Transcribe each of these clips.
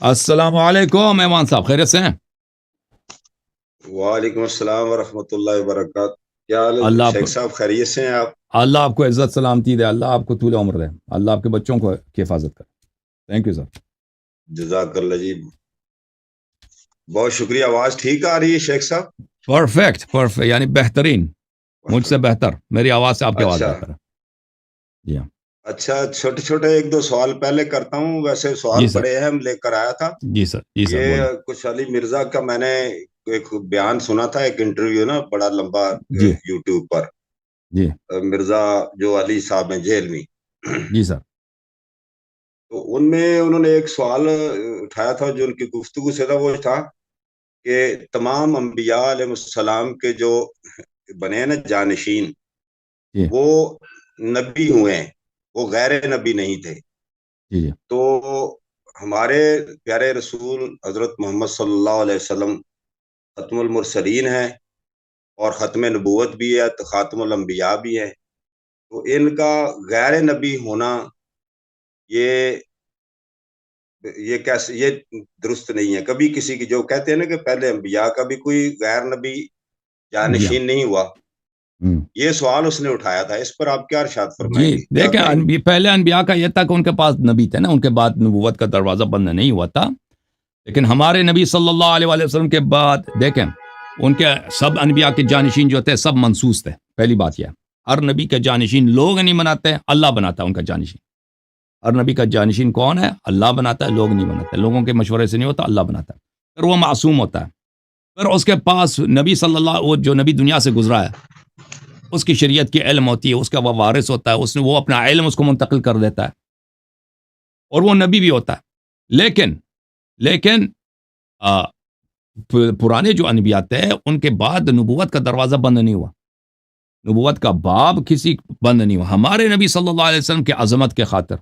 السلام علیکم ایمان صاحب، خیریت سے ہیں؟ وعلیکم السلام ورحمۃ اللہ وبرکاتہ. کیا حال ہے اللہ آپ شیخ صاحب؟ خیریت سے ہیں آپ؟ اللہ آپ کو عزت سلامتی دے، اللہ آپ کو طول عمر دے، اللہ آپ کے بچوں کو کی حفاظت کرے. Thank you sir. جزاک اللہ جی، بہت شکریہ. آواز ٹھیک آ رہی ہے شیخ صاحب؟ پرفیکٹ یعنی بہترین، مجھ سے بہتر، میری آواز سے آپ کی آواز اچھا بہتر ہے. جی ہاں اچھا، چھوٹے چھوٹے ایک دو سوال پہلے کرتا ہوں. ویسے جی سوال سر، بڑے اہم لے کر آیا تھا. جی سر یہ بولیں. کچھ علی مرزا کا میں نے ایک بیان سنا تھا، ایک انٹرویو نا بڑا لمبا جی یوٹیوب پر. جی مرزا جو علی صاحب ہیں جیل میں، جی سر. تو ان میں انہوں نے ایک سوال اٹھایا تھا جو ان کی گفتگو سے تھا. وہ تھا کہ تمام انبیاء علیہ السلام کے جو بنے ہیں نا جانشین، جی وہ نبی ہوئے ہیں، وہ غیر نبی نہیں تھے. جی جی تو ہمارے پیارے رسول حضرت محمد صلی اللہ علیہ وسلم ختم المرسلین ہیں، اور ختم نبوت بھی ہے، تو خاتم الانبیاء بھی ہے. تو ان کا غیر نبی ہونا یہ کیسے، یہ درست نہیں ہے. کبھی کسی کی، جو کہتے ہیں نا کہ پہلے انبیاء کا بھی کوئی غیر نبی جی ہاں. جانشین نہیں ہوا. ہم. یہ سوال اس نے اٹھایا تھا. اس پر آپ کیا ارشاد جی فرمائیں گے، کیا دیکھیں، کہیں گے؟ پہلے انبیاء کا یہ تھا کہ ان کے پاس نبی تھے نا، ان کے بعد نبوت کا دروازہ بند نہیں ہوا تھا. لیکن ہمارے نبی صلی اللہ علیہ وآلہ وسلم کے بعد دیکھیں، ان کے سب انبیاء کے جانشین جو تھے سب منسوس تھے. پہلی بات یہ ہے، ہر نبی کے جانشین لوگ نہیں بناتے، اللہ بناتا ہے ان کا جانشین. ہر نبی کا جانشین کون ہے؟ اللہ بناتا ہے، لوگ نہیں بناتے. لوگوں کے مشورے سے نہیں ہوتا، اللہ بناتا ہے. پھر وہ معصوم ہوتا ہے. پھر اس کے پاس نبی صلی اللہ، وہ جو نبی دنیا سے گزرا ہے، اس کی شریعت کی علم ہوتی ہے، اس کا وہ وارث ہوتا ہے، وہ اپنا علم اس کو منتقل کر دیتا ہے، اور وہ نبی بھی ہوتا ہے. لیکن پرانے جو انبیاء تھے ان کے بعد نبوت کا دروازہ بند نہیں ہوا، نبوت کا باب کسی بند نہیں ہوا. ہمارے نبی صلی اللہ علیہ وسلم کے عظمت کے خاطر،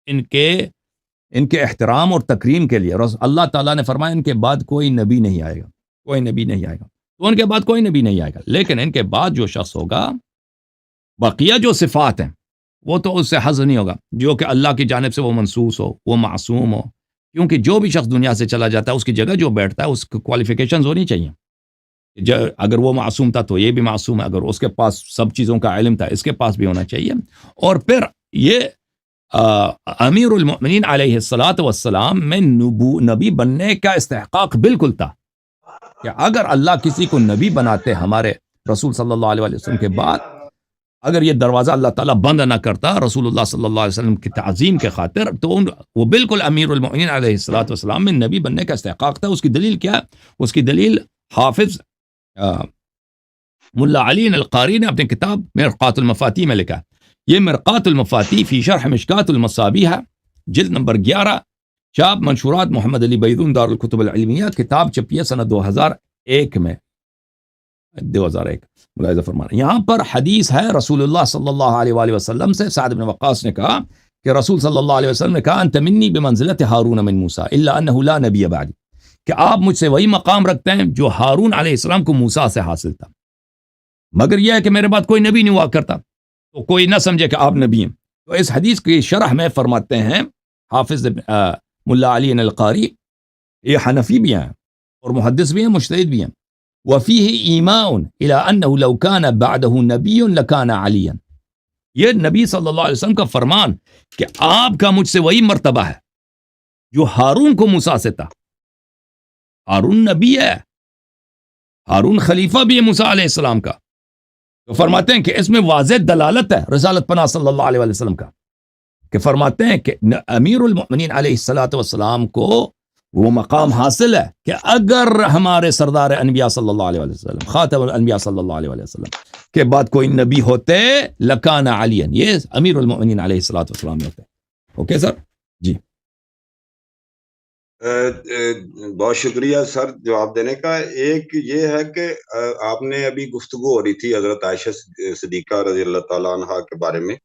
ان کے احترام اور تکریم کے لیے اللہ تعالیٰ نے فرمایا ان کے بعد کوئی نبی نہیں آئے گا، کوئی نبی نہیں آئے گا. تو ان کے بعد کوئی نبی نہیں آئے گا. لیکن ان کے بعد جو شخص ہوگا، بقیہ جو صفات ہیں وہ تو اس سے حظ نہیں ہوگا، جو کہ اللہ کی جانب سے وہ منسوس ہو، وہ معصوم ہو. کیونکہ جو بھی شخص دنیا سے چلا جاتا ہے، اس کی جگہ جو بیٹھتا ہے اس کی کوالیفیکیشنز ہونی چاہیے. اگر وہ معصوم تھا تو یہ بھی معصوم ہے، اگر اس کے پاس سب چیزوں کا علم تھا اس کے پاس بھی ہونا چاہیے. اور پھر یہ امیر المؤمنین علیہ الصلاۃ والسلام میں نبی بننے کا استحقاق بالکل تھا، کہ اگر اللہ کسی کو نبی بناتے ہمارے رسول صلی اللہ علیہ وسلم کے بعد، اگر یہ دروازہ اللہ تعالیٰ بند نہ کرتا رسول اللہ صلی اللہ علیہ وسلم کی تعظیم کے خاطر، تو وہ بالکل امیر المؤمنین علیہ الصلاۃ والسلام میں نبی بننے کا استحقاق تھا. اس کی دلیل کیا ہے؟ اس کی دلیل حافظ ملا علی القاری نے اپنی کتاب مرقات المفاتیح میں لکھا. یہ مرقات المفاتیح فی شرح مشکات المصابیح ہے، جلد نمبر 11، چاپ منشورات محمد علی بیضون دار الکتب العلمیہ. کتاب چھپی ہے سنہ 2001 میں، 2001 ملاحظہ فرمانا. یہاں پر حدیث ہے رسول اللہ صلی اللہ علیہ وآلہ وسلم سے. سعد بن وقاص نے کہا کہ رسول صلی اللہ علیہ وسلم نے کہا انت منی بمنزلت ہارون من موسیٰ الا انہ لا نبی بعدی، کہ آپ مجھ سے وہی مقام رکھتے ہیں جو ہارون علیہ السلام کو موسیٰ سے حاصل تھا، مگر یہ ہے کہ میرے بعد کوئی نبی نہیں ہوا کرتا، تو کوئی نہ سمجھے کہ آپ نبی ہیں. تو اس حدیث کی شرح میں فرماتے ہیں حافظ ملا علی القاری، یہ حنفی بھی ہیں اور محدث بھی ہیں، مجتہد بھی ہیں. وفیہ ایماء الی انہ لو کان بعدہ نبی لکان علیا، یہ نبی صلی اللہ علیہ وسلم کا فرمان کہ آپ کا مجھ سے وہی مرتبہ ہے جو ہارون کو موسیٰ سے تھا. ہارون نبی ہے، ہارون خلیفہ بھی ہے موسیٰ علیہ السلام کا. تو فرماتے ہیں کہ اس میں واضح دلالت ہے رسالت پناہ صلی اللہ علیہ وسلم کا، کہ فرماتے ہیں کہ امیر المؤمنین علیہ الصلاۃ والسلام کو وہ مقام حاصل ہے کہ اگر ہمارے سردار انبیاء صلی اللہ علیہ وسلم، خاتم الانبیاء صلی اللہ علیہ وسلم کے بعد کوئی نبی ہوتے لکان علی، یہ امیر المؤمنین علیہ الصلاۃ والسلام ہوتے. Okay sir? جی بہت شکریہ سر جواب دینے کا. ایک یہ ہے کہ آپ نے ابھی گفتگو ہو رہی تھی حضرت عائشہ صدیقہ رضی اللہ تعالیٰ عنہا کے بارے میں،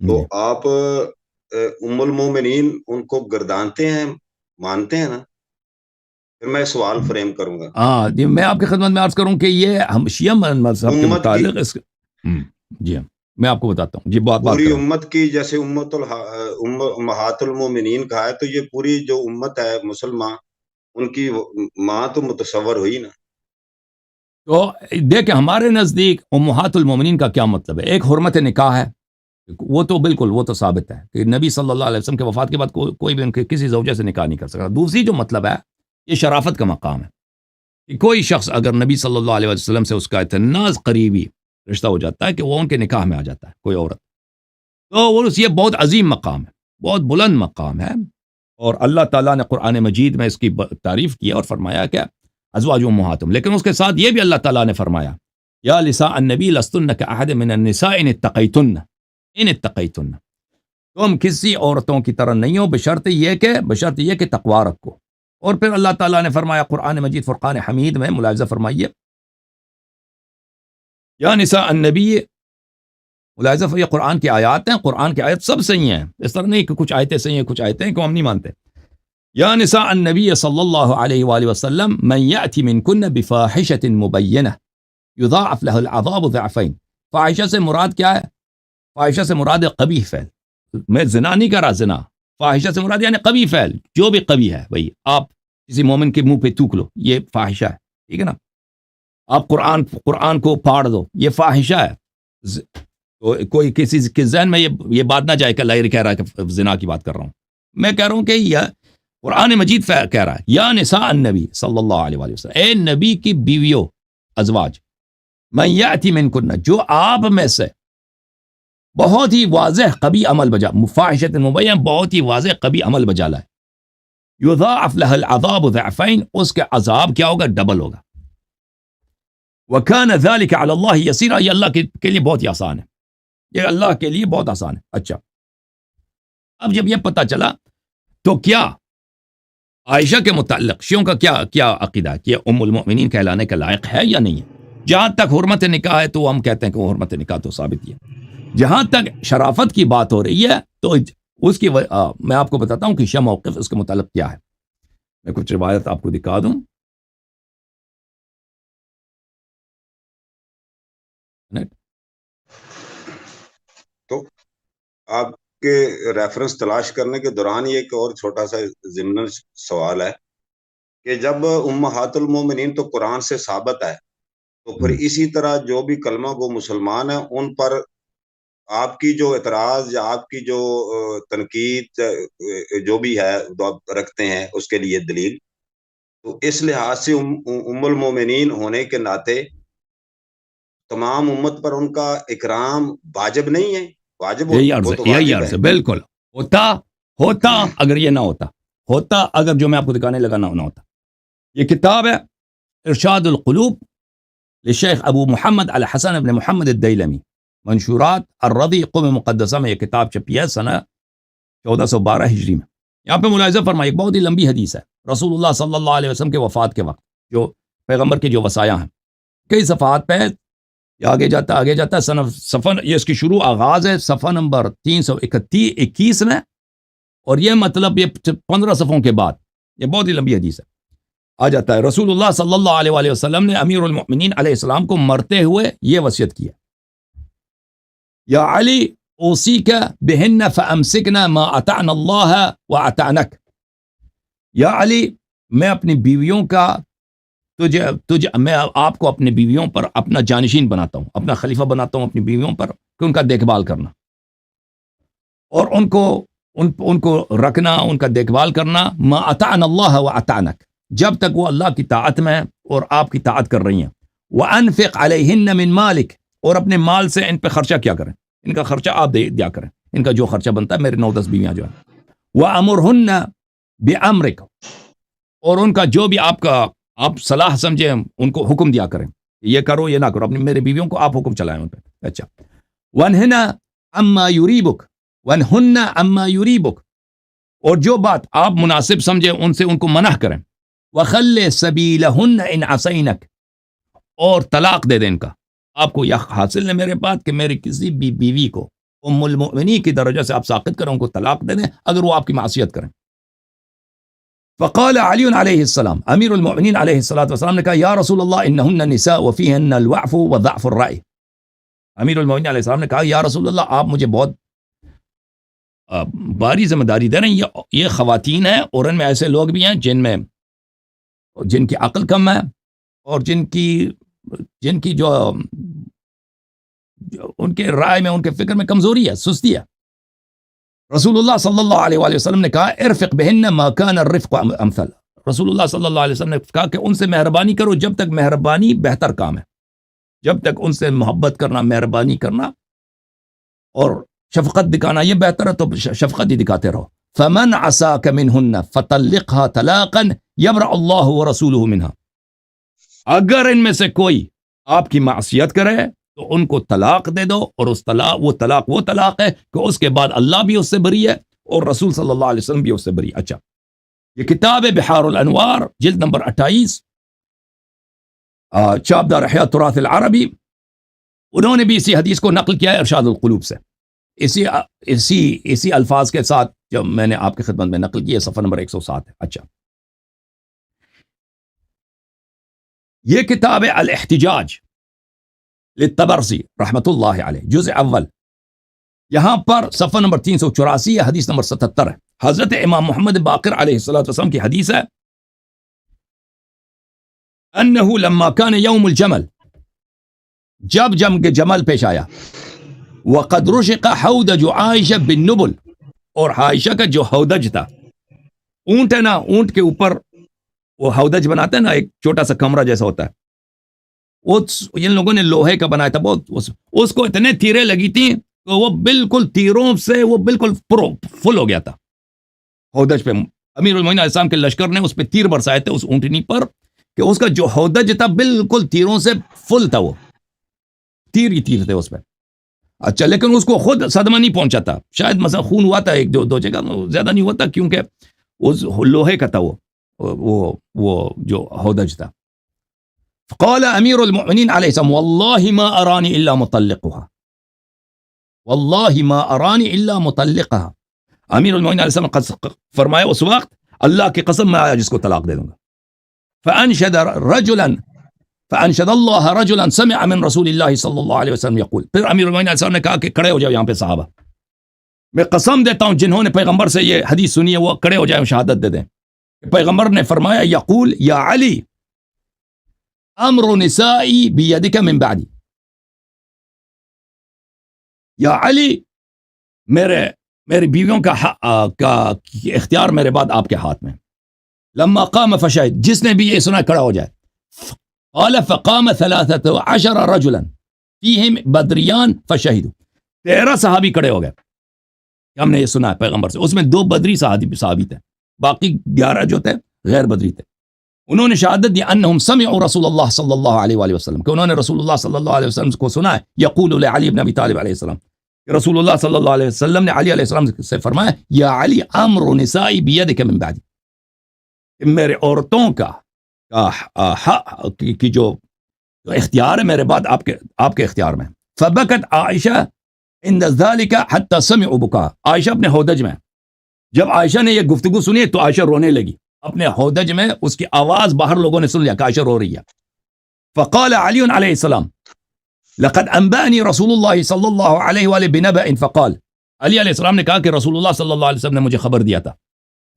تو آپ ام المومنین ان کو گردانتے ہیں، مانتے ہیں نا؟ پھر میں سوال فریم کروں گا. ہاں جی، میں آپ کی خدمت میں عرض کروں کہ یہ ہم شیعہ مذہب کے متعلق اس جی ہاں میں آپ کو بتاتا ہوں جی، بات پوری کریں۔ امت کی جیسے امہات المومنین کہا ہے، تو یہ پوری جو امت ہے مسلمان، ان کی ماں تو متصور ہوئی نا۔ تو دیکھیں ہمارے نزدیک امہات المومنین کا کیا مطلب ہے؟ ایک حرمت نکاح ہے، وہ تو بالکل وہ تو ثابت ہے کہ نبی صلی اللہ علیہ وسلم کے وفات کے بعد کوئی بھی ان کے کسی زوجہ سے نکاح نہیں کر سکتا۔ دوسری جو مطلب ہے، یہ شرافت کا مقام ہے کہ کوئی شخص اگر نبی صلی اللہ علیہ وسلم سے اس کا اتنا قریبی رشتہ ہو جاتا ہے کہ وہ ان کے نکاح میں آ جاتا ہے کوئی عورت، تو وہ یہ بہت عظیم مقام ہے، بہت بلند مقام ہے، اور اللہ تعالیٰ نے قرآن مجید میں اس کی تعریف کی اور فرمایا کہ ازواج امہاتہم، لیکن اس کے ساتھ یہ بھی اللہ تعالیٰ نے فرمایا یا نساء النبی لستن کأحد من النساء ان اتقیتن، تم کسی عورتوں کی طرح نہیں ہو بشرط یہ کہ تقوی رکھو۔ اور پھر اللہ تعالیٰ نے فرمایا قرآن مجید فرقان حمید میں، ملاحظہ فرمائیے، یا نساء النبی، ملاحظہ یہ قرآن کی آیات ہیں، قرآن کی آیت سب صحیح ہیں، اس طرح نہیں کہ کچھ آیتیں صحیح ہیں کچھ آیتیں کو ہم نہیں مانتے۔ یا نساء النبی صلی اللہ علیہ وآلہ وسلم من یأتی منکن بفاحشۃ مبینہ یضاعف لہ العذاب ضعفین۔ فاحشہ سے مراد کیا ہے؟ فاحشہ سے مراد ہے قبیح فعل، میں زنا نہیں کر رہا، زنا فاحشہ سے مراد یعنی قبیح فعل، جو بھی قبیح ہے بھئی، آپ کسی مومن کے منہ پہ تھوک لو، یہ فاحشہ ہے، ٹھیک ہے نا؟ آپ قرآن کو پھاڑ دو، یہ فاحشہ ہے۔ تو کوئی کسی کے ذہن میں یہ بات نہ جائے کہ اللہ کہہ رہا ہے کہ زنا کی بات کر رہا ہوں، میں کہہ رہا ہوں کہ یہ قرآن مجید کہہ رہا ہے یا نساء النبی صلی اللہ علیہ وآلہ وسلم، اے نبی کی بیویوں، ازواج، من یأتی منکن، جو آپ میں سے بہت ہی واضح قبیح عمل بجا، فاحشۃ مبین، بہت ہی واضح قبیح عمل بجا لائے، یضاعف لہ العذاب ضعفین، اس کے عذاب کیا ہوگا؟ ڈبل ہوگا۔ وکان ذلک علی اللہ یسیرا، یہ اللہ کے لیے بہت ہی آسان ہے، یہ اللہ کے لیے بہت آسان ہے۔ اچھا، اب جب یہ پتہ چلا تو کیا عائشہ کے متعلق شیعوں کا کیا عقیدہ ہے کہ یہ ام المؤمنین کہلانے کا لائق ہے یا نہیں ہے؟ جہاں تک حرمت نکاح ہے تو ہم کہتے ہیں کہ وہ حرمت نکاح تو ثابت ہی ہے۔ جہاں تک شرافت کی بات ہو رہی ہے تو اس کی میں آپ کو بتاتا ہوں کہ شیعہ موقف اس کے متعلق کیا ہے۔ میں کچھ روایت آپ کو دکھا دوں۔ تو آپ کے ریفرنس تلاش کرنے کے دوران یہ ایک اور چھوٹا سا ضمن سوال ہے کہ جب امہات المومنین تو قرآن سے ثابت ہے، تو پھر اسی طرح جو بھی کلمہ گو مسلمان ہیں ان پر آپ کی جو اعتراض یا آپ کی جو تنقید جو بھی ہے آپ رکھتے ہیں اس کے لیے دلیل، تو اس لحاظ سے ام المومنین ہونے کے ناطے تمام امت پر ان کا اکرام واجب نہیں ہے؟ واجب یہی واجب عرض ہے، ہے، بالکل ہوتا اگر یہ نہ ہوتا اگر جو میں آپ کو دکھانے لگا نہ ہوتا۔ یہ کتاب ہے ارشاد القلوب لشیخ ابو محمد الحسن بن محمد الدیلمی، منشورات الرضی قم مقدسہ میں یہ کتاب چھپی ہے سنہ 1412 ہجری میں۔ یہاں پہ ملاحظہ فرمائیے، ایک بہت ہی لمبی حدیث ہے رسول اللہ صلی اللہ علیہ وسلم کے وفات کے وقت، جو پیغمبر کے جو وصایا ہیں، کئی صفحات پہ یہ آگے جاتا صفحہ، یہ اس کی شروع آغاز ہے صفحہ نمبر 321 میں، اور یہ مطلب یہ 15 صفحوں کے بعد، یہ بہت ہی لمبی حدیث ہے، آ جاتا ہے رسول اللہ صلی اللہ علیہ وآلہ وسلم نے امیر المؤمنین علیہ السلام کو مرتے ہوئے یہ وصیت کیا، یا علی اوصیک بہن فامسکنا ما اطعنا اللہ واطعنک، یا علی میں اپنی بیویوں کا میں آپ کو اپنی بیویوں پر اپنا جانشین بناتا ہوں، اپنا خلیفہ بناتا ہوں اپنی بیویوں پر، کہ ان کا دیکھ بھال کرنا اور ان کو رکھنا، ان کا دیکھ بھال کرنا، ما اطعنا اللہ واطعنک، جب تک وہ اللہ کی طاعت میں اور آپ کی طاعت کر رہی ہیں، وانفق علیہن من مالک، اور اپنے مال سے ان پہ خرچہ کیا کریں، ان کا خرچہ آپ دیا کریں، ان کا جو خرچہ بنتا ہے، میرے 9-10 بیویاں جو ہیں، وامرہن بامرک، اور ان کا جو بھی آپ صلاح سمجھیں ان کو حکم دیا کریں، یہ کرو یہ نہ کرو، اپنی میرے بیویوں کو آپ حکم چلائیں ان پہ۔ اچھا، وانہن اما یریبک، اور جو بات آپ مناسب سمجھیں ان سے ان کو منع کریں، وخل سبیلہن ان عصینک، اور طلاق دے دیں ان کا، آپ کو یہ حاصل ہے میرے بات کہ میری کسی بھی بیوی کو ام المؤمنین کی درجہ سے آپ ساقط کریں، ان کو طلاق دے دیں اگر وہ آپ کی معصیت کریں۔ فقال علی علیہ السلام، امیر المؤمنین علیہ السلام نے کہا، یا رسول اللہ انہن نساء وفیہن الوعف وضعف الرأی، امیر المومنین علیہ السلام نے کہا یا رسول اللہ آپ مجھے بہت باری ذمہ داری دے رہے ہیں، یہ خواتین ہیں اور ان میں ایسے لوگ بھی ہیں جن کی عقل کم ہے اور جن کی جو ان کے رائے میں، ان کے فکر میں کمزوری ہے، سستی ہے۔ رسول اللہ صلی اللہ علیہ وآلہ وسلم نے کہا ارفق بہن ما کان الرفق امثل، رسول اللہ صلی اللہ علیہ وسلم نے کہا کہ ان سے مہربانی کرو جب تک مہربانی بہتر کام ہے، جب تک ان سے محبت کرنا، مہربانی کرنا اور شفقت دکھانا یہ بہتر ہے تو شفقت ہی دکھاتے رہو۔ فمن عصاک منہن فطلقها طلاقا یبرأ اللہ ورسولہ منہا، اگر ان میں سے کوئی آپ کی معصیت کرے تو ان کو طلاق دے دو، اور وہ طلاق ہے کہ اس کے بعد اللہ بھی اس سے بری ہے اور رسول صلی اللہ علیہ وسلم بھی اس سے بری۔ اچھا، یہ کتاب ہے بحار الانوار، جلد نمبر 28، چاپدار احیاء تراث العربی، انہوں نے بھی اسی حدیث کو نقل کیا ہے ارشاد القلوب سے، اسی الفاظ کے ساتھ جو میں نے آپ کی خدمت میں نقل کی ہے، صفحہ نمبر 107 ہے۔ اچھا، یہ کتاب ہے الاحتجاج للطبرسی رحمت اللہ علیہ، جزء اول، یہاں پر صفحہ نمبر 384 ہے، حدیث نمبر 77 ہے۔ حضرت امام محمد باقر علیہ السلام کی حدیث ہے انہو لما کان یوم الجمل، جب جنگ جمل پیش آیا، وقد رشق حودج عائشہ بالنبل، اور عائشہ کا جو ہودج تھا، اونٹ ہے نا، اونٹ کے اوپر وہ ہودج بناتے ہیں نا، ایک چھوٹا سا کمرہ جیسا ہوتا ہے، ان لوگوں نے لوہے کا بنایا تھا، بہت اس کو اتنے تیریں لگی تھیں کہ وہ بالکل تیروں سے وہ بالکل فل ہو گیا تھا ہودج پہ۔ امیر المومنین علیہ السلام کے لشکر نے اس پہ تیر برسائے تھے اس اونٹنی پر کہ اس کا جو ہودج تھا بالکل تیروں سے فل تھا، وہ تیر ہی تیر تھے اس پہ۔ اچھا، لیکن اس کو خود صدمہ نہیں پہنچا تھا، شاید مثلا خون ہوا تھا ایک دو جگہ، زیادہ نہیں ہوا تھا کیونکہ اس لوہے کا تھا وہ جو ہودج تھا۔ فقال امیر المؤمنین علیہ السلام واللہ ما ارانی الا مطلقها، واللہ ما ارانی الا مطلقها، امیر المؤمنین علیہ السلام فرمایا اس وقت اللہ کی قسم میں آیا جس کو طلاق دے دوں گا۔ فانشد اللہ رجلا سمع من رسول اللہ صلی اللہ علیہ وسلم یقول، پھر امیر المؤمنین علیہ السلام نے کہا کہ کھڑے ہو جاؤ یہاں پہ صحابہ، میں قسم دیتا ہوں جنہوں نے پیغمبر سے یہ حدیث سنی ہے وہ کھڑے ہو جائیں، شہادت دے دیں۔ پیغمبر نے فرمایا یقول یا علی امر نسائی بیدک من بعدی، یا علی میری بیویوں کا اختیار میرے بعد آپ کے ہاتھ میں۔ لما قام فشہد، جس نے بھی یہ سنا کھڑا ہو جائے۔ قال فقام 13 رجلا فیہم بدریان فشہدوا، 13 صحابی کھڑے ہو گئے، ہم نے یہ سنا ہے پیغمبر سے، اس میں 2 بدری صحابی تھے، باقی 11 جو تھے غیر بدری تھے۔ انہوں نے شہادت دی انہم سمعوا رسول اللہ صلی اللہ علیہ وآلہ وسلم، کہ انہوں نے رسول اللہ صلی اللہ علیہ وسلم کو سنا ہے یقول لعلی بن ابی طالب علیہ السلام، کہ رسول اللہ صلی اللہ علیہ وسلم نے علی علیہ السلام سے فرمایا یا علی امر نسائی بیدک من بعدی، کہ میرے عورتوں کی جو اختیار ہے میرے بعد آپ کے اختیار میں۔ فبکت عائشہ عند ذلك حتى سمعوا بکا، عائشہ اپنے ہودج میں، جب عائشہ نے یہ گفتگو سنی تو عائشہ رونے لگی اپنے ہودج میں، اس کی آواز باہر لوگوں نے سن لیا کہ عائشہ رو رہی ہے۔ فقال علی علیہ السلام لقد انبأنی رسول اللہ صلی اللہ علیہ وآلہ بنبأ، فقال، علی علیہ السلام نے کہا کہ رسول اللہ صلی اللہ علیہ وسلم نے مجھے خبر دیا تھا،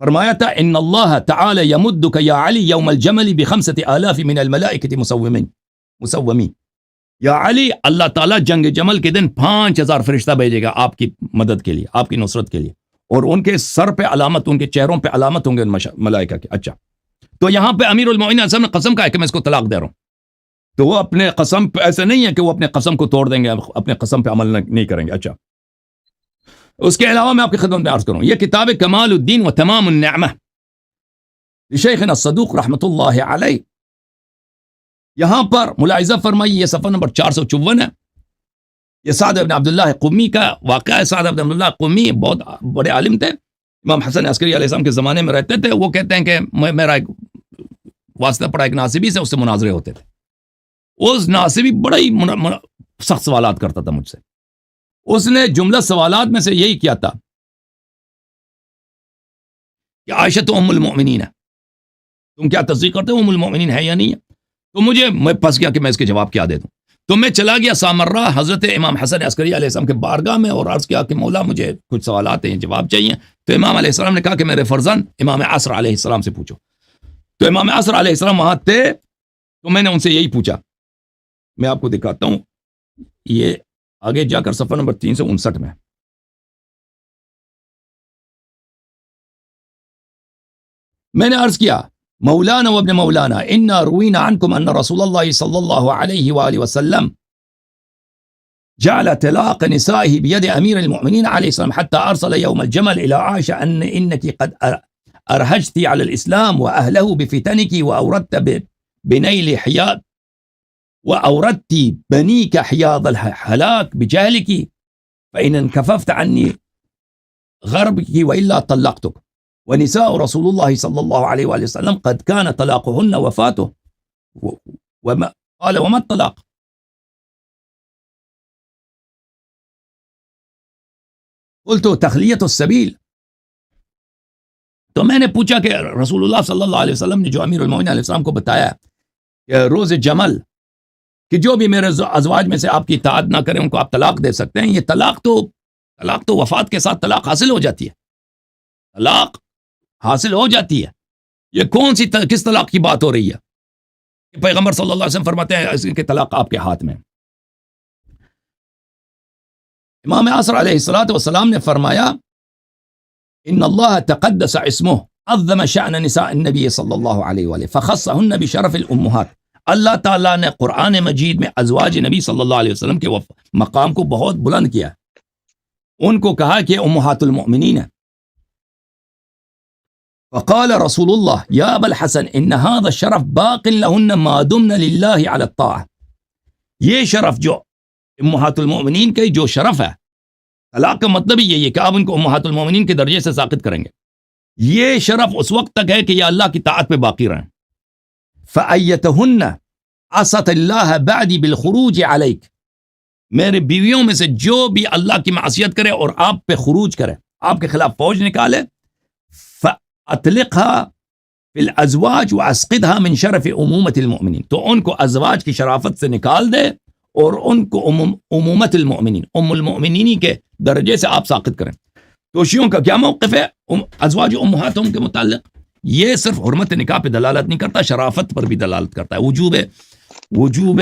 فرمایا تھا ان اللہ تعالی یمدک یا علی یوم الجمل ب5,000 من الملائکۃ مسومین، یا علی اللہ تعالیٰ جنگ جمل کے دن 5,000 فرشتہ بھیجے گا آپ کی مدد کے لیے، آپ کی نصرت کے لیے، اور ان کے سر پہ علامت، ان کے چہروں پہ علامت ہوں گے ان ملائکہ کے۔ اچھا، تو یہاں پہ امیر المؤمنین علیہ السلام نے قسم کہا ہے کہ میں اس کو طلاق دے رہا ہوں، تو وہ اپنے قسم پہ ایسے نہیں ہے کہ وہ اپنے قسم کو توڑ دیں گے، اپنے قسم پہ عمل نہیں کریں گے۔ اچھا، اس کے علاوہ میں آپ کی خدمت میں عرض کروں، یہ کتاب کمال الدین و تمام النعمہ لشیخنا الصدوق رحمۃ اللہ علیہ، یہاں پر ملاحظہ فرمائی، یہ صفحہ نمبر 454 ہے، یہ سعد بن عبداللہ قمی کا واقعہ ہے۔ سعد بن عبداللہ قمی بہت بڑے عالم تھے، امام حسن عسکری علیہ السلام کے زمانے میں رہتے تھے۔ وہ کہتے ہیں کہ میرا ایک واسطہ پڑا ایک ناصبی سے، اس سے مناظرے ہوتے تھے، اس ناصبی بڑا ہی سخت سوالات کرتا تھا مجھ سے۔ اس نے جملہ سوالات میں سے یہی کیا تھا کہ عائشہ تو ام المؤمنین ہے، تم کیا تصدیق کرتے ہو ام المؤمنین ہے یا نہیں ہے؟ تو میں پھنس گیا کہ میں اس کے جواب کیا دے دوں۔ تو میں چلا گیا سامرہ حضرت امام حسن عسکری علیہ السلام کے بارگاہ میں اور عرض کیا کہ مولا مجھے کچھ سوالات ہیں، جواب چاہیے. تو امام علیہ السلام نے کہا کہ میرے فرزند امام عصر علیہ السلام سے پوچھو. تو امام عصر علیہ السلام وہاں تھے، تو میں نے ان سے یہی پوچھا. میں آپ کو دکھاتا ہوں، یہ آگے جا کر صفحہ نمبر 359 میں. میں نے عرض کیا مولانا وابن مولانا انا روینا عنکم ان رسول اللہ صلی اللہ علیہ وآلہ وسلم جعل طلاق نسائه بيد امیر المؤمنین علیہ السلام حتى ارسل يوم الجمل الى عائشہ انك قد ارهجت على الاسلام واهله بفتنك واوردت بنيل حياض واوردت بنيك حياض الهلاك بجهلك فان انكففت عني غربك والا طلقتك ونساء رسول الله صلى الله عليه وآله وسلم قد كان طلاقهن وفاته وما قال وما الطلاق. قلت تخلیۃ السبیل. تو میں نے پوچھا کہ رسول اللہ صلی اللہ علیہ وسلم نے جو امیر المومنین علیہ السلام کو بتایا کہ روز جمل کہ جو بھی میرے ازواج میں سے آپ کی اطاعت نہ کریں ان کو آپ طلاق دے سکتے ہیں، یہ طلاق تو وفات کے ساتھ طلاق حاصل ہو جاتی ہے. طلاق حاصل ہو جاتی ہے. یہ کون سی کس طلاق کی بات ہو رہی ہے؟ پیغمبر صلی اللہ علیہ وسلم فرماتے ہیں کہ طلاق آپ کے ہاتھ میں. امام عصر علیہ السلام نے فرمایا ان اللہ تقدس اسمہ عظم شأن نساء النبی صلی اللہ علیہ وآلہ فخصہن بشرف الامہات. اللہ تعالیٰ نے قرآن مجید میں ازواج نبی صلی اللہ علیہ وسلم کے مقام کو بہت بلند کیا. ان کو کہا کہ امہات المؤمنین ہیں. فقال رسول اللہ یا ابا الحسن ان هذا الشرف باق لهن ما دمن للہ علی الطاعة. یہ شرف جو امہات المؤمنین کا جو شرف ہے، طلاق کا مطلب ہی یہی ہے کہ آپ ان کو امہات المؤمنین کے درجے سے ساقط کریں گے. یہ شرف اس وقت تک ہے کہ یہ اللہ کی طاعت پہ باقی رہیں. فَأَيَّتَهُنَّ عَصَتِ اللَّهَ بَعْدِ بِالْخُرُوجِ عَلَيْكَ. میرے بیویوں میں سے جو بھی اللہ کی معصیت کرے اور آپ پہ خروج کرے، آپ کے خلاف فوج نکالے، فَأَطْلِقْهَا فِي الْأَزْوَاجِ وَأَسْقِطْهَا مِنْ شَرَفِ أُمُومَةِ الْمُؤْمِنِينَ. تو ان کو ازواج کی شرافت سے نکال دے اور ان کو امومت المؤمنین، ام المؤمنین کے درجے سے آپ ساقط کریں. تو شیعوں کا کیا موقف ہے ازواج امہاتہم کے متعلق؟ یہ صرف حرمت نکاح پہ دلالت نہیں کرتا، شرافت پر بھی دلالت کرتا ہے، وجوب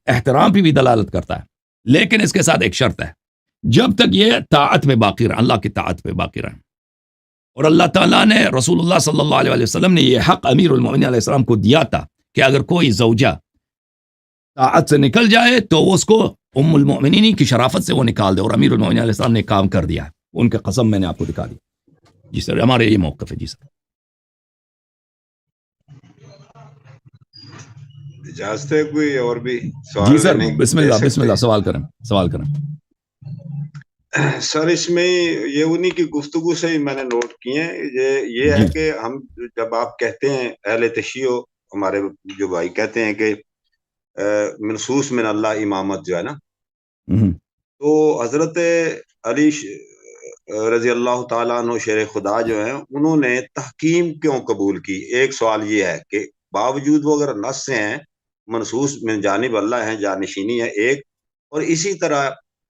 احترام پہ بھی دلالت کرتا ہے. لیکن اس کے ساتھ ایک شرط ہے، جب تک یہ طاعت میں باقی رہے، اللہ کی طاعت پہ باقی رہے. اور اللہ تعالیٰ نے رسول اللہ صلی اللہ علیہ وسلم نے یہ حق امیر المؤمنین علیہ السلام کو دیا تھا کہ اگر کوئی زوجہ طاعت سے نکل جائے تو اس کو ام المؤمنین کی شرافت سے وہ نکال دے، اور امیر المؤمنین علیہ السلام نے کام کر دیا. ان کے قسم میں نے آپ کو دکھا دی. جی سر، ہمارے یہ موقف ہے. جی سر، اجازت ہے کوئی اور بھی سوال؟ جی سر، بسم اللہ سوال کریں. سر اس میں یہ انہی کی گفتگو سے ہی میں نے نوٹ کیے ہیں، یہ ہے کہ ہم جب آپ کہتے ہیں اہل تشیع، ہمارے جو بھائی کہتے ہیں کہ منصوص من اللہ امامت جو ہے نا، تو حضرت علی رضی اللہ تعالیٰ عنہ شیر خدا جو ہیں انہوں نے تحکیم کیوں قبول کی؟ ایک سوال یہ ہے کہ باوجود وہ اگر نص سے ہیں، منصوص من جانب اللہ ہیں، جانشینی ہے ایک، اور اسی طرح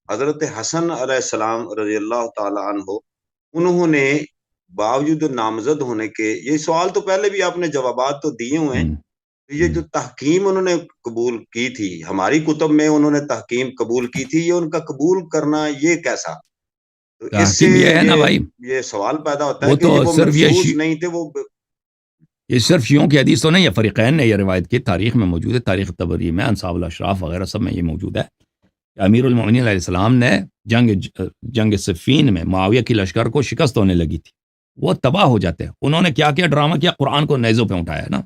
حضرت حسن علیہ السلام رضی اللہ تعالیٰ عنہ انہوں نے باوجود نامزد ہونے کے، یہ سوال تو پہلے بھی آپ نے جوابات تو دیے ہوئے ہیں، یہ جو تحکیم انہوں نے قبول کی تھی، ہماری کتب میں انہوں نے تحکیم قبول کی تھی، یہ ان کا قبول کرنا یہ کیسا؟ اس سے یہ ہے نا بھائی، یہ سوال پیدا ہوتا ہے کہ وہ وہ صرف منصوص نہیں تھے. وہ یہ صرف شیعوں کی حدیث تو نہیں ہے، فریقین نے یہ روایت کی، تاریخ میں موجود ہے، تاریخ طبری میں، انصاب الاشراف وغیرہ سب میں یہ موجود ہے کہ امیر المؤمنین علیہ السلام نے جنگ صفین میں معاویہ کی لشکر کو شکست ہونے لگی تھی، وہ تباہ ہو جاتے ہیں. انہوں نے کیا ڈرامہ کیا، قرآن کو نیزوں پہ اٹھایا نا،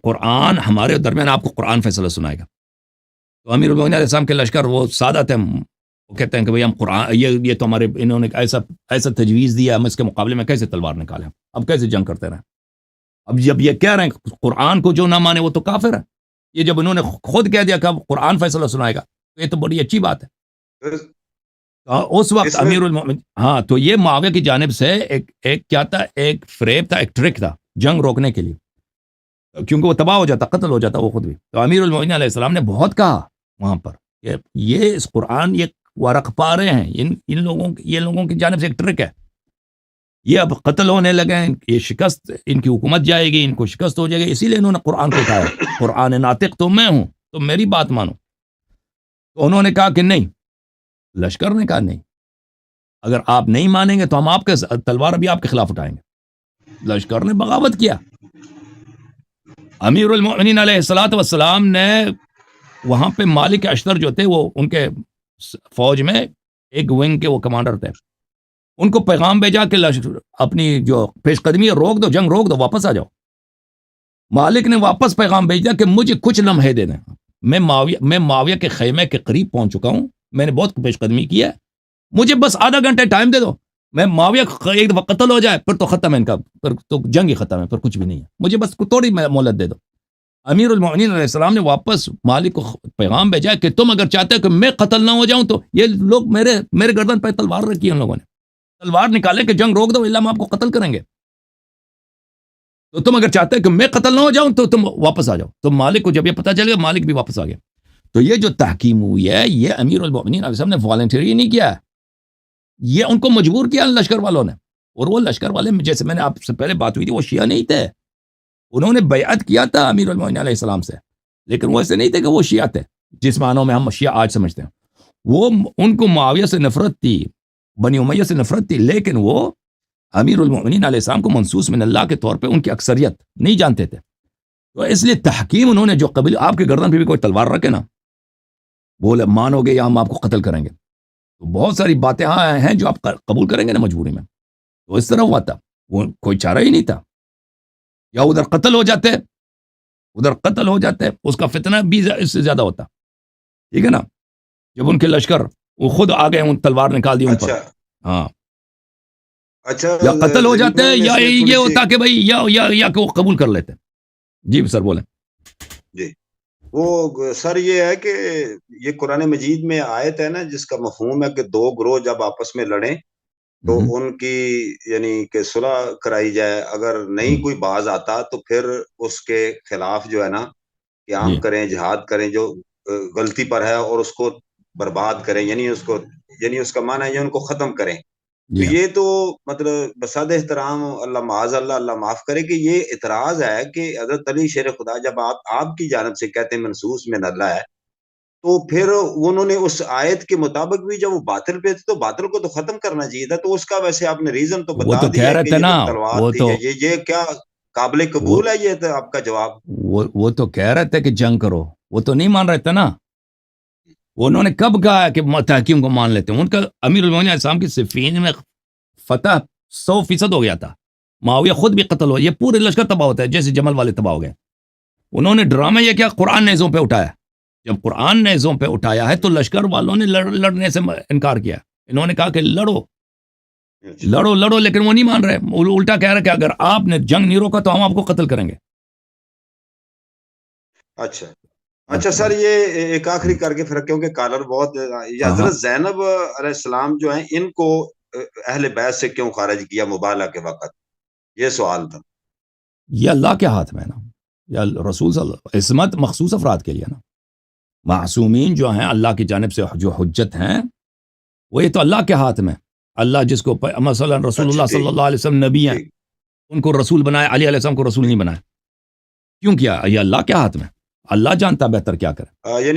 قرآن ہمارے درمیان آپ کو قرآن فیصلہ سنائے گا. تو امیر المؤمنین علیہ السلام کے لشکر وہ سادہ تھے، وہ کہتے ہیں کہ بھئی ہم قرآن، یہ تو ہمارے انہوں نے ایسا تجویز دیا، ہم اس کے مقابلے میں کیسے تلوار نکالیں، اب کیسے جنگ کرتے رہیں. اب جب یہ کہہ رہے ہیں قرآن کو جو نہ مانے وہ تو کافر ہے، یہ جب انہوں نے خود کہہ دیا کہ اب قرآن فیصلہ سنائے گا تو یہ تو بڑی اچھی بات ہے. اس وقت امیر المؤمنین، ہاں، تو یہ معاویہ کی جانب سے ایک کیا تھا، ایک فریب تھا، ایک ٹرک تھا جنگ روکنے کے لیے، کیونکہ وہ تباہ ہو جاتا، قتل ہو جاتا وہ خود بھی. تو امیر المؤمنین علیہ السلام نے بہت کہا وہاں پر یہ اس قرآن یہ ورق پا رہے ہیں ان لوگوں کی جانب سے ایک ٹرک ہے. یہ اب قتل ہونے لگے ہیں, یہ شکست ان کی حکومت جائے گی, ان کو شکست ہو جائے گی, اسی لیے انہوں نے قرآن کو اٹھایا. قرآن ناطق تو میں ہوں, تو میری بات مانو. تو انہوں نے کہا کہ نہیں, لشکر نے کہا نہیں, اگر آپ نہیں مانیں گے تو ہم آپ کے تلوار بھی آپ کے خلاف اٹھائیں گے. لشکر نے بغاوت کیا. امیر المؤمنین علیہ الصلوۃ والسلام نے وہاں پہ مالک اشتر جو تھے, وہ ان کے فوج میں ایک ونگ کے وہ کمانڈر تھے, ان کو پیغام بھیجا کہ اپنی جو پیش قدمی روک دو, جنگ روک دو, واپس آ جاؤ. مالک نے واپس پیغام بھیجا کہ مجھے کچھ لمحے دے دیں, میں معاویہ کے خیمے کے قریب پہنچ چکا ہوں, میں نے بہت پیش قدمی کی ہے, مجھے بس آدھا گھنٹے ٹائم دے دو, میں معاویہ ایک دفعہ قتل ہو جائے پھر تو ختم ہے ان کا, پھر تو جنگ ہی ختم ہے, پھر کچھ بھی نہیں ہے, مجھے بس تھوڑی مہلت دے دو. امیر المؤمنین علیہ السلام نے واپس مالک کو پیغام بھیجا کہ تم اگر چاہتے ہو کہ میں قتل نہ ہو جاؤں تو یہ لوگ میرے گردن پہ تلوار رکھی ہے, ان لوگوں نے تلوار نکالے کہ جنگ روک دو الا ہم آپ کو قتل کریں گے. تو تم اگر چاہتے ہو کہ میں قتل نہ ہو جاؤں تو تم واپس آ جاؤ. تو مالک کو جب یہ پتہ چل گیا, مالک بھی واپس آ گیا. تو یہ جو تحکیم ہوئی ہے, یہ امیر المؤمنین علیہ السلام نے والنٹری نہیں کیا, یہ ان کو مجبور کیا لشکر والوں نے. اور وہ لشکر والے, جیسے میں نے آپ سے پہلے بات ہوئی تھی, وہ شیعہ نہیں تھے, انہوں نے بیعت کیا تھا امیر المؤمنین علیہ السلام سے, لیکن وہ ایسے نہیں تھے کہ وہ شیعہ تھے جس معنوں میں ہم شیعہ آج سمجھتے ہیں. وہ ان کو معاویہ سے نفرت تھی, بنی امیہ سے نفرت تھی, لیکن وہ امیر المؤمنین علیہ السلام کو منصوص من اللہ کے طور پہ ان کی اکثریت نہیں جانتے تھے. تو اس لیے تحکیم انہوں نے جو قبیل, آپ کے گردن پہ بھی کوئی تلوار رکھے نا, بولے مانو گے یا ہم آپ کو قتل کریں گے, تو بہت ساری باتیں ہیں جو آپ قبول کریں گے نا مجبوری میں. تو اس طرح ہوا تھا, وہ کوئی چارہ ہی نہیں تھا, یا ادھر قتل ہو جاتے, اس کا فتنہ بھی اس سے زیادہ ہوتا. ٹھیک ہے نا, جب ان کے لشکر وہ خود آ گئے, ان تلوار نکال دی ان پر. ہاں, اچھا, یا قتل ہو جاتے میں یا یہ ہوتا کہ بھائی یا کہ وہ قبول کر لیتے. جی سر بولیں. جی, وہ سر یہ ہے کہ یہ قرآن مجید میں آیت ہے نا, جس کا مفہوم ہے کہ دو گروہ جب آپس میں لڑیں تو ان کی یعنی کہ صلح کرائی جائے, اگر نہیں کوئی باز آتا تو پھر اس کے خلاف جو ہے نا قیام کریں, جہاد کریں, جو غلطی پر ہے, اور اس کو برباد کریں, یعنی اس کا معنی ہے یہ ان کو ختم کریں. تو یہ تو مطلب بساد احترام, اللہ معاذ اللہ معاف کرے, کہ یہ اعتراض ہے کہ حضرت علی شیر خدا جب آپ کی جانب سے کہتے ہیں منصوص من اللہ ہے, تو پھر انہوں نے اس آیت کے مطابق بھی جب وہ باطل پہ تھے تو باطل کو تو ختم کرنا چاہیے تھا. تو اس کا ویسے آپ نے ریزن تو بتا دیا کہ یہ تو تلوار تھی, یہ کیا قابل قبول ہے یہ تو آپ کا جواب. وہ تو کہہ رہے تھے کہ جنگ کرو, وہ تو نہیں مان رہے تھے نا. انہوں نے کب کہا کہ تحکیم کو مان لیتے ہیں؟ ان کا امیر المؤمنین علیہ السلام کی صفین میں فتح 100% ہو گیا تھا, معاویہ خود بھی قتل ہو, یہ پورے لشکر تباہ ہوتا ہے جیسے جمل والے تباہ ہو گئے. انہوں نے ڈرامہ یہ کیا, قرآن نیزوں پہ اٹھایا. جب قرآن نیزوں پہ اٹھایا ہے تو لشکر والوں نے لڑنے سے انکار کیا. انہوں نے کہا کہ لڑو, لیکن وہ نہیں مان رہے, الٹا کہہ رہے کہ اگر آپ نے جنگ نہیں روکا تو ہم آپ کو قتل کریں گے. اچھا سر, یہ ایک آخری کر کے پھر, کیونکہ کالر بہت, یہ حضرت زینب علیہ السلام جو ہیں ان کو اہل بیت سے کیوں خارج کیا مبالغہ کے وقت, یہ سوال تھا. یہ اللہ کے ہاتھ میں نا, یا رسول صلی اللہ علیہ وسلم, عصمت مخصوص افراد کے لیے نا. معصومین جو ہیں اللہ کی جانب سے جو حجت ہیں, وہ یہ تو اللہ کے ہاتھ میں. اللہ جس کو مثلا رسول اللہ صلی اللہ علیہ وسلم نبی ہیں, ان کو رسول بنایا, علی علیہ السلام کو رسول نہیں بنایا, کیوں کیا؟ یہ اللہ کے ہاتھ میں, اللہ جانتا بہتر کیا کرے.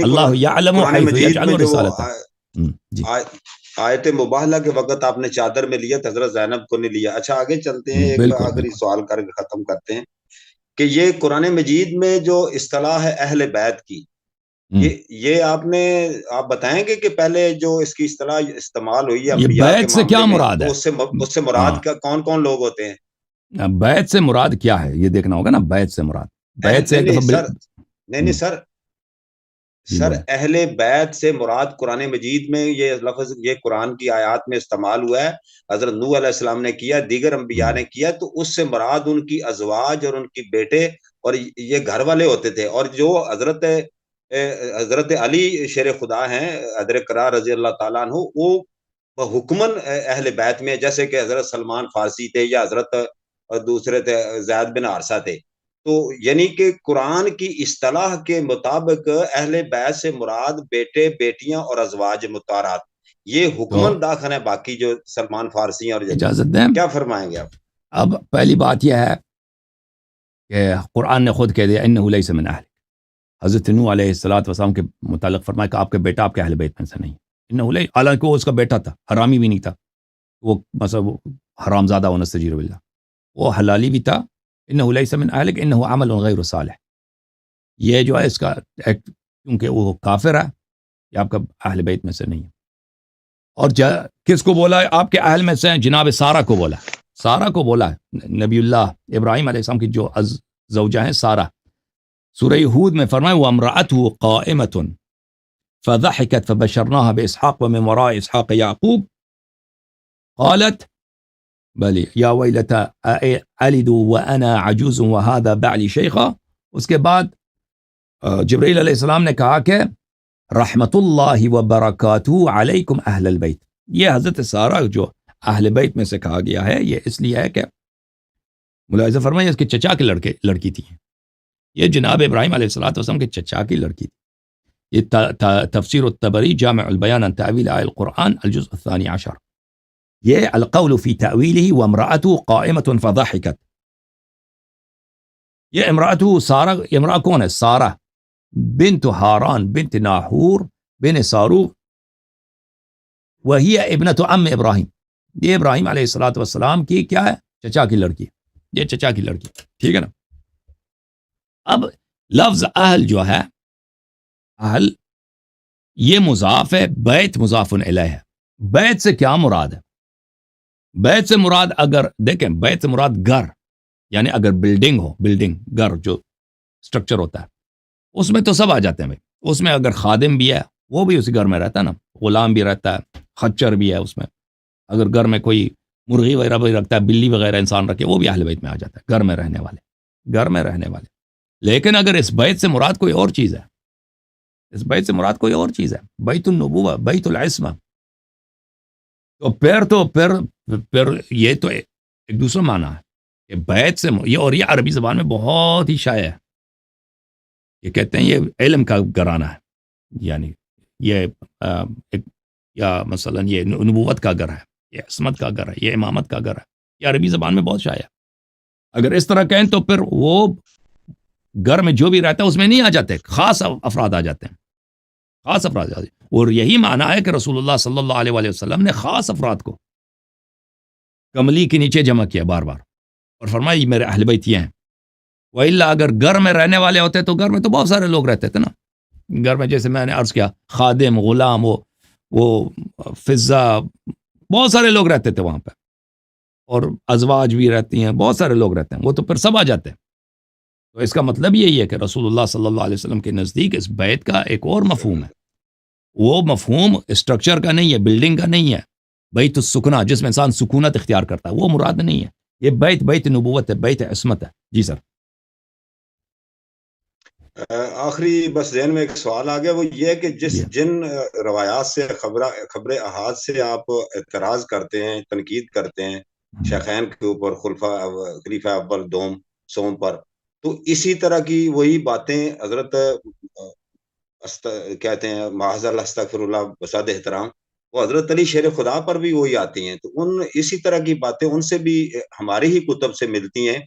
اللہ یعلم حیث یجعل رسالتہ. آیت مباہلہ کے وقت آپ نے چادر میں لیا, حضرت زینب کو نہیں لیا. اچھا آگے چلتے ہیں, ایک آخری سوال کر کے ختم کرتے ہیں کہ یہ قرآن مجید میں جو اصطلاح ہے اہل بیت کی, یہ آپ بتائیں گے کہ پہلے جو اس کی اصطلاح استعمال ہوئی ہے بیت سے کیا مراد ہے, اس سے مراد کون کون لوگ ہوتے ہیں؟ بیت سے مراد کیا ہے یہ دیکھنا ہوگا نا. بیت سے مراد, بیت سے نہیں سر, اہل بیت سے مراد قرآن مجید میں یہ لفظ یہ قرآن کی آیات میں استعمال ہوا ہے, حضرت نوح علیہ السلام نے کیا, دیگر انبیاء نے کیا, تو اس سے مراد ان کی ازواج اور ان کی بیٹے اور یہ گھر والے ہوتے تھے. اور جو حضرت علی شیر خدا ہیں حضرت قرار رضی اللہ تعالیٰ عنہ, وہ حکمن اہل بیت میں, جیسے کہ حضرت سلمان فارسی تھے یا حضرت دوسرے تھے زید بن حارثہ تھے. تو یعنی کہ قرآن کی اصطلاح کے مطابق اہل بیت سے مراد بیٹے، بیٹیاں اور ازواج مطہرات، یہ تو حکمن داخل ہے باقی جو سلمان فارسی ہیں اور اجازت دیں، کیا فرمائیں گے آپ؟ اب پہلی بات یہ ہے کہ قرآن نے خود کہہ دیا انہ لیس من اہلک. حضرت نوح علیہ الصلوۃ والسلام کے متعلق فرمایا کہ آپ کے بیٹا آپ کے اہل بیت میں سے نہیں. انہ لیس، حالانکہ وہ اس کا بیٹا تھا، حرامی بھی نہیں تھا، وہ مثلا وہ حرام زادہ و نستجیر باللہ، وہ حلالی بھی تھا. انہ لیس من اہلک انہ عمل غیر صالح. یہ جو ہے اس کا کیونکہ وہ کافر ہے، یہ آپ کا اہل بیت میں سے نہیں ہے. اور کس کو بولا ہے آپ کے اہل میں سے ہیں؟ جناب سارہ کو بولا، سارہ کو بولا ہے. نبی اللہ ابراہیم علیہ السلام کی جو زوجہ ہیں سارہ، سورہ ہود میں فرمایا وامرأته قائمة فضحكت فبشرناها بإسحاق ومن وراء إسحاق يعقوب قالت بل يا ويلتى ألد وأنا عجوز وهذا بعلي شيخا. اس کے بعد جبرائیل علیہ السلام نے کہا کہ رحمت اللہ وبرکاتہ علیکم اہل البیت. یہ حضرت سارہ جو اہل بیت میں سے کہا گیا ہے، یہ اس لیے ہے کہ ملاحظہ فرمائیے اس کے چچا کی لڑکی تھی. یہ جناب ابراہیم علیہ الصلوۃ والسلام کے چچا کی لڑکی تھی. یہ تفسیر الطبری جامع البیان عن تأویل آیۃ القرآن الجزء الثانی عشر. یہ القول فی تأویلہ وامرأته قائمة فضحکت. یہ امرأته سارہ، امرأة کون ہے؟ سارہ بنت ہاران بنت ناحور بن ساروغ وہی ابنت عم ابراہیم. یہ ابراہیم علیہ الصلوۃ والسلام کی کیا ہے؟ چچا کی لڑکی. یہ چچا کی لڑکی، ٹھیک ہے نا. اب لفظ اہل جو ہے، اہل یہ مضاف ہے، بیت مضاف الیہ ہے. بیت سے کیا مراد ہے؟ بیت سے مراد، اگر دیکھیں بیت سے مراد گھر، یعنی اگر بلڈنگ ہو، بلڈنگ گھر جو سٹرکچر ہوتا ہے، اس میں تو سب آ جاتے ہیں بھائی. اس میں اگر خادم بھی ہے وہ بھی اسی گھر میں رہتا ہے نا، غلام بھی رہتا ہے، خچر بھی ہے اس میں. اگر گھر میں کوئی مرغی وغیرہ بھی رکھتا ہے، بلی وغیرہ انسان رکھے، وہ بھی اہل بیت میں آ جاتا ہے، گھر میں رہنے والے، گھر میں رہنے والے. لیکن اگر اس بیت سے مراد کوئی اور چیز ہے، اس بیت سے مراد کوئی اور چیز ہے، بیت النبوہ، بیت العصمہ، تو پھر یہ تو ایک دوسرا معنی ہے کہ بیت سے یہ، اور یہ عربی زبان میں بہت ہی شائع ہے. یہ کہتے ہیں یہ علم کا گھرانہ ہے، یعنی یہ یا مثلا یہ نبوت کا گھر ہے، یہ عصمت کا گھر ہے، یہ امامت کا گھر ہے. یہ عربی زبان میں بہت شائع ہے. اگر اس طرح کہیں تو پھر وہ گھر میں جو بھی رہتا ہے اس میں نہیں آ جاتے، خاص افراد آ جاتے ہیں، خاص افراد آ جاتے ہیں. اور یہی معنی ہے کہ رسول اللہ صلی اللہ علیہ وآلہ وسلم نے خاص افراد کو کملی کے نیچے جمع کیا بار بار، اور فرمایا یہ میرے اہل بیت یہ ہیں. وَإِلَّا اگر گھر میں رہنے والے ہوتے تو گھر میں تو بہت سارے لوگ رہتے تھے نا. گھر میں جیسے میں نے عرض کیا، خادم، غلام، وہ فضہ، بہت سارے لوگ رہتے تھے وہاں پہ، اور ازواج بھی رہتی ہیں، بہت سارے لوگ رہتے ہیں، وہ تو پھر سب آ جاتے ہیں. تو اس کا مطلب یہی ہے کہ رسول اللہ صلی اللہ علیہ وسلم کے نزدیک اس بیت کا ایک اور مفہوم ہے. وہ مفہوم اسٹرکچر کا نہیں ہے، بلڈنگ کا نہیں ہے. بیت السکنہ، جس میں انسان سکونت اختیار کرتا ہے، وہ مراد نہیں ہے. یہ بیت نبوت ہے، بیت عصمت ہے. جی سر. آخری بس ذہن میں ایک سوال آ گیا، وہ یہ ہے کہ جن روایات سے خبر احاد سے آپ اعتراض کرتے ہیں، تنقید کرتے ہیں شیخین کے اوپر، خلیفہ اول دوم سوم پر، تو اسی طرح کی وہی باتیں حضرت کہتے ہیں معاذ اللہ استغفر اللہ بساد احترام، وہ حضرت علی شیر خدا پر بھی وہی آتی ہیں. تو اسی طرح کی باتیں ان سے بھی ہماری ہی کتب سے ملتی ہیں